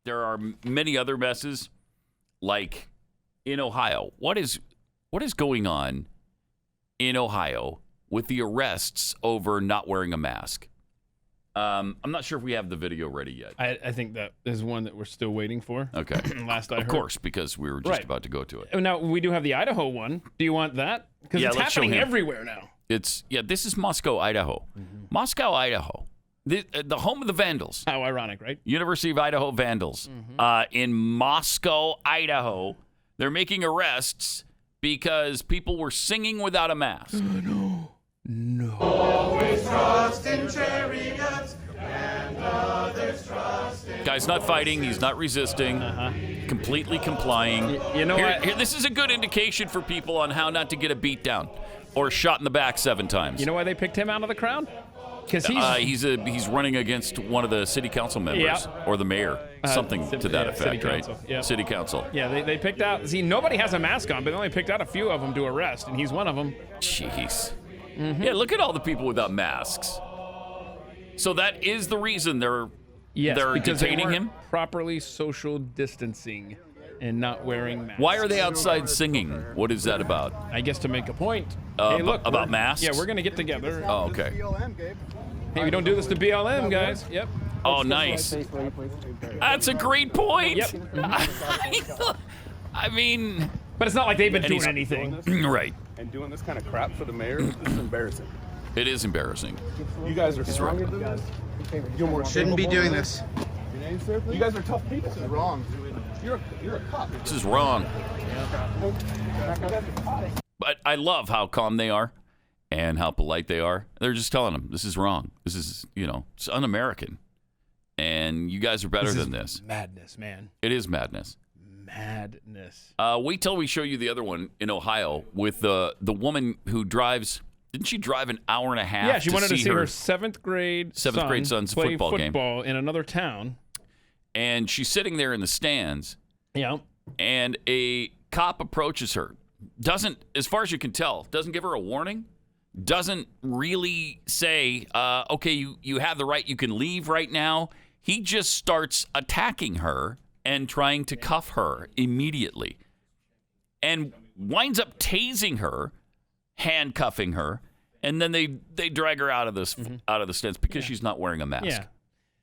there are many other messes, like in Ohio. What is going on in Ohio with the arrests over not wearing a mask? I'm not sure if we have the video ready yet. I think that is one that we're still waiting for. Okay. Last I heard. Of course, because we were just about to go to it. Now, we do have the Idaho one. Do you want that? Because it's happening everywhere now. This is Moscow, Idaho. Mm-hmm. Moscow, Idaho. The home of the Vandals. How ironic, right? University of Idaho Vandals. Mm-hmm. In Moscow, Idaho, they're making arrests because people were singing without a mask. No. Always trust in chariots and others trust in Guy's not fighting. He's not resisting. Completely complying. You know what? This is a good indication for people on how not to get a beat down or shot in the back 7 times. You know why they picked him out of the crowd? Because he's running against one of the city council members or the mayor, something to that effect, right? Yeah. City council. Yeah, they picked out. See, nobody has a mask on, but they only picked out a few of them to arrest, and he's one of them. Jeez. Mm-hmm. Yeah, look at all the people without masks. So that is the reason they're detaining him? Properly social distancing and not wearing masks. Why are they outside singing? What is that about? I guess to make a point. Hey, look, about masks? Yeah, we're going to get together. Oh, okay. Hey, we don't do this to BLM, guys. Yep. Oh, nice. That's a great point. Yep. I mean... But it's not like they've been doing anything. Right. And doing this kind of crap for the mayor, this is embarrassing. It is embarrassing. You guys are stronger than this. You're more Shouldn't be doing this. You guys are tough people. This is wrong. You're a cop. This is wrong. But I love how calm they are and how polite they are. They're just telling them, this is wrong. This is, it's un-American. And you guys are better than this. Madness, man. It is madness. Madness. Wait till we show you the other one in Ohio with the woman who drives. Didn't she drive an hour and a half? Yeah, she wanted to see her seventh grade son's play football game in another town. And she's sitting there in the stands. Yeah. And a cop approaches her. Doesn't, as far as you can tell, doesn't give her a warning. Doesn't really say, okay, you have the right, you can leave right now. He just starts attacking her and trying to cuff her immediately. And winds up tasing her, handcuffing her, and then they drag her out of the stands because she's not wearing a mask. Yeah.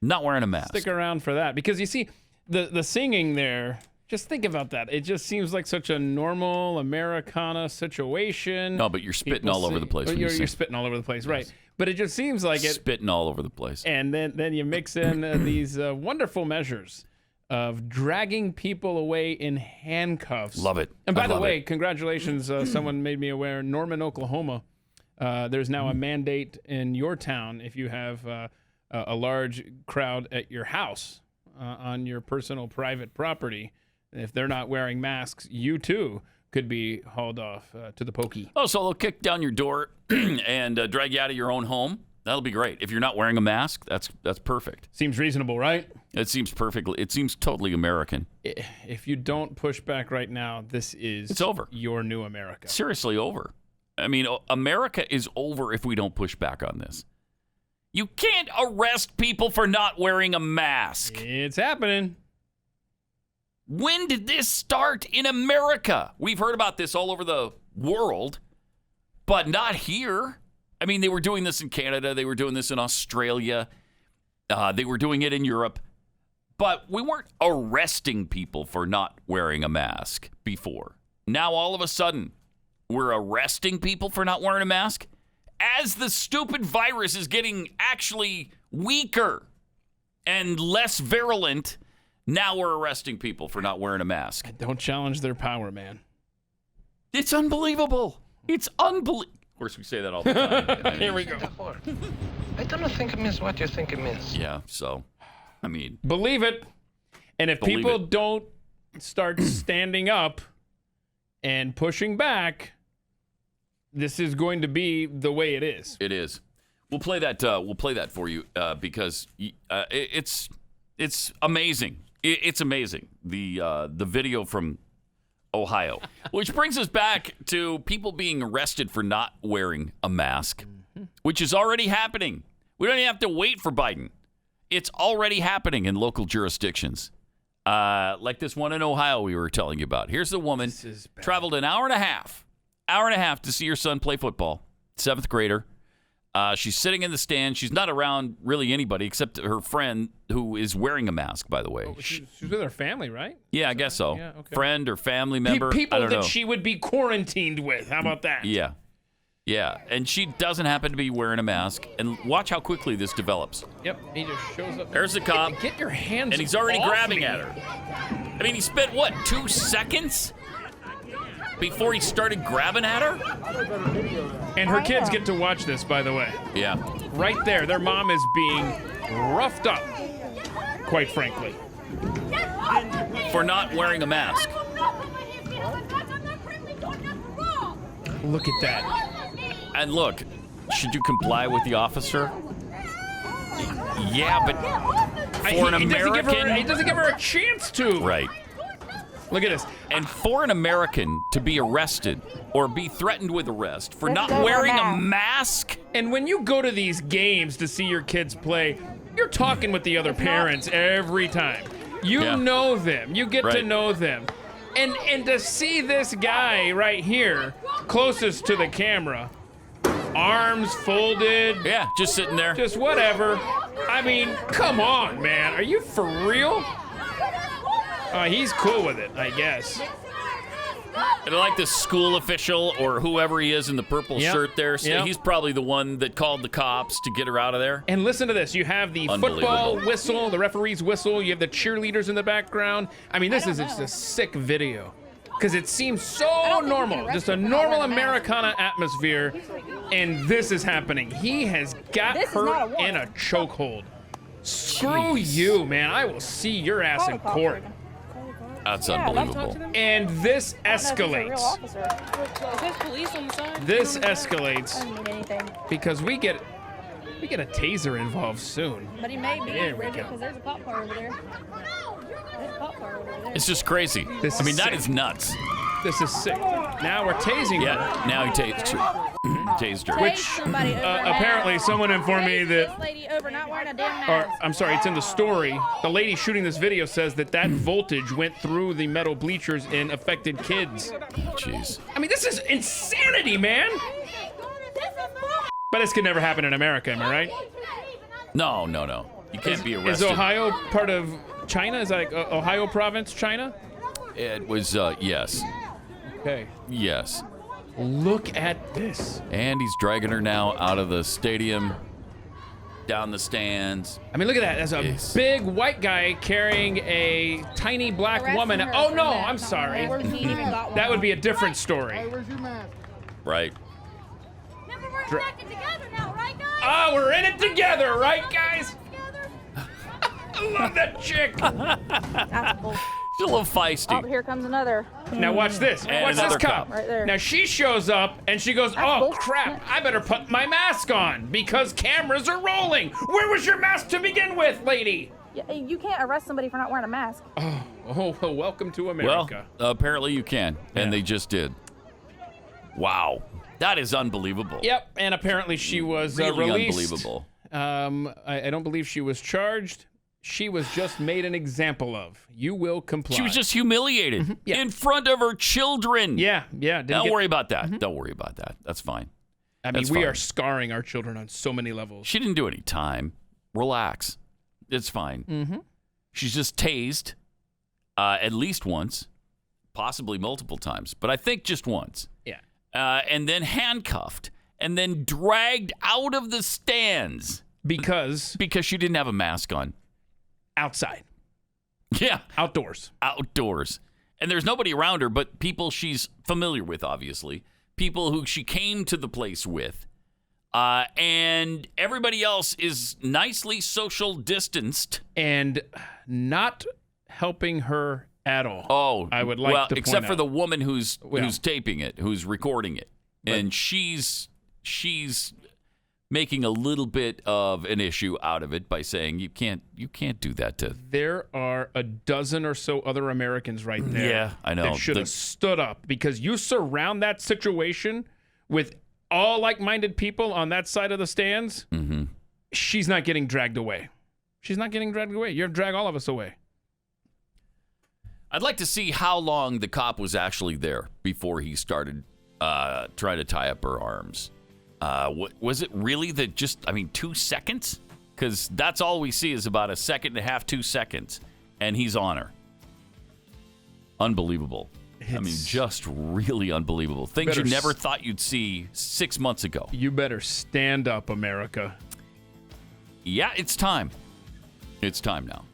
Not wearing a mask. Stick around for that. Because you see, the singing there, just think about that. It just seems like such a normal Americana situation. No, but you're spitting all over the place. You're spitting all over the place, right. But it just seems like it. Spitting all over the place. And then you mix in these wonderful measures of dragging people away in handcuffs. Love it. And by the way, congratulations. Someone made me aware. Norman, Oklahoma, there's now a mandate in your town if you have a large crowd at your house on your personal private property. If they're not wearing masks, you too could be hauled off to the pokey. Oh, so they'll kick down your door and drag you out of your own home? That'll be great. If you're not wearing a mask, that's perfect. Seems reasonable, right? It seems perfectly. It seems totally American. If you don't push back right now, it's over. Your new America. Seriously, over. I mean, America is over if we don't push back on this. You can't arrest people for not wearing a mask. It's happening. When did this start in America? We've heard about this all over the world, but not here. I mean, they were doing this in Canada. They were doing this in Australia. They were doing it in Europe. But we weren't arresting people for not wearing a mask before. Now, all of a sudden, we're arresting people for not wearing a mask? As the stupid virus is getting actually weaker and less virulent, now we're arresting people for not wearing a mask. Don't challenge their power, man. It's unbelievable. It's unbelievable. Of course, we say that all the time. Here we go. I don't think it means what you think it means. Yeah, so, I mean. Believe it. And if people don't start standing up and pushing back, this is going to be the way it is. It is. We'll play that. We'll play that for you because it's amazing. It's amazing. The video from Ohio, which brings us back to people being arrested for not wearing a mask, which is already happening. We don't even have to wait for Biden. It's already happening in local jurisdictions. like this one in Ohio we were telling you about. Here's the woman traveled an hour and a half to see her son play football, 7th grader. She's sitting in the stand. She's not around really anybody except her friend who is wearing a mask, by the way. Oh, she's with her family, right? Yeah, I guess so. Yeah, okay. Friend or family member. People I don't know. that she would be quarantined with. How about that? Yeah. Yeah. And she doesn't happen to be wearing a mask. And watch how quickly this develops. Yep. He just shows up. There's the cop. Get your hands And he's already off grabbing me. at her. I mean, he spent, what, 2 seconds before he started grabbing at her? And her kids get to watch this, by the way. Yeah. Right there, their mom is being roughed up, quite frankly. For not wearing a mask. Look at that. And look, should you comply with the officer? Yeah, but for an American... He doesn't give her a chance to. Right. Look at this. And for an American to be arrested or be threatened with arrest for not wearing a mask... And when you go to these games to see your kids play, you're talking with the other parents every time. You know them. You get to know them. And to see this guy right here, closest to the camera, arms folded. Yeah, just sitting there. Just whatever. I mean, come on, man. Are you for real? He's cool with it, I guess. And I like this school official or whoever he is in the purple shirt there. So he's probably the one that called the cops to get her out of there. And listen to this. You have the football whistle, the referee's whistle. You have the cheerleaders in the background. I mean, this is just a sick video. Because it seems so normal. Just a normal Americana atmosphere. And this is happening. He has got her in a chokehold. Screw you, man. I will see your ass in court. That's unbelievable. And this escalates. This escalates because we get a taser involved soon. But he may be There we ready go. because there's a cop car over there. There's a cop car over there. It's just crazy. This I mean, is that sick. is nuts. This is sick. Now we're tasing her. Yeah, now he tased her. Which Somebody over a apparently mask. someone informed me Tase that, this lady over not wearing a damn or mask. I'm sorry, it's in the story. The lady shooting this video says that voltage went through the metal bleachers and affected kids. Jeez. I mean, this is insanity, man. But this could never happen in America, am I right? No. You can't be arrested. Is Ohio part of China? Is that like Ohio province, China? It was, yes. Okay. Yes. Look at this. And he's dragging her now out of the stadium, down the stands. I mean, look at that. There's a big white guy carrying a tiny black Arresting woman. her Oh, for no, that. I'm sorry. He ain't even got one That would on. be a different story. Right. Remember, we're connected together now, right, guys? Ah, we're in it together, right, guys? I love that chick. That's bull. She's a little feisty. Oh, here comes another. Now watch this. And Watch this another cop. Right there. Now she shows up and she goes, "Oh bullshit. crap! I better put my mask on because cameras are rolling. Where was your mask to begin with, lady?" Yeah, you can't arrest somebody for not wearing a mask. Oh, well, welcome to Well, America. apparently you can, and Yeah. they just did. Wow. That is unbelievable. Yep, and apparently she was Really released. unbelievable. I don't believe she was charged. She was just made an example of. You will comply. She was just humiliated Yeah. in front of her children. Yeah. Don't worry about that. Don't worry about that. That's fine. I mean, That's we fine. are scarring our children on so many levels. She didn't do any time. Relax. It's fine. Mm-hmm. She's just tased at least once, possibly multiple times, but I think just once. Yeah. And then handcuffed and then dragged out of the stands Because because she didn't have a mask on. outside, Yeah. outdoors. Outdoors. And there's nobody around her but people she's familiar with, obviously. People who she came to the place with. And everybody else is nicely social distanced. And not helping her at all. Oh, I would like to except point for out. the woman who's Well. taping it, who's recording it. And she's making a little bit of an issue out of it by saying you can't do that to. There are a dozen or so other Americans right there. Yeah, I know. That should have stood up because you surround that situation with all like-minded people on that side of the stands. Mm-hmm. She's not getting dragged away. She's not getting dragged away. You're drag all of us away. I'd like to see how long the cop was actually there before he started trying to tie up her arms. Was it really 2 seconds? Because that's all we see is about 1.5 seconds, 2 seconds, and he's on her. Unbelievable. Just really unbelievable. Things you never thought you'd see 6 months ago. You better stand up, America. Yeah, it's time. It's time now.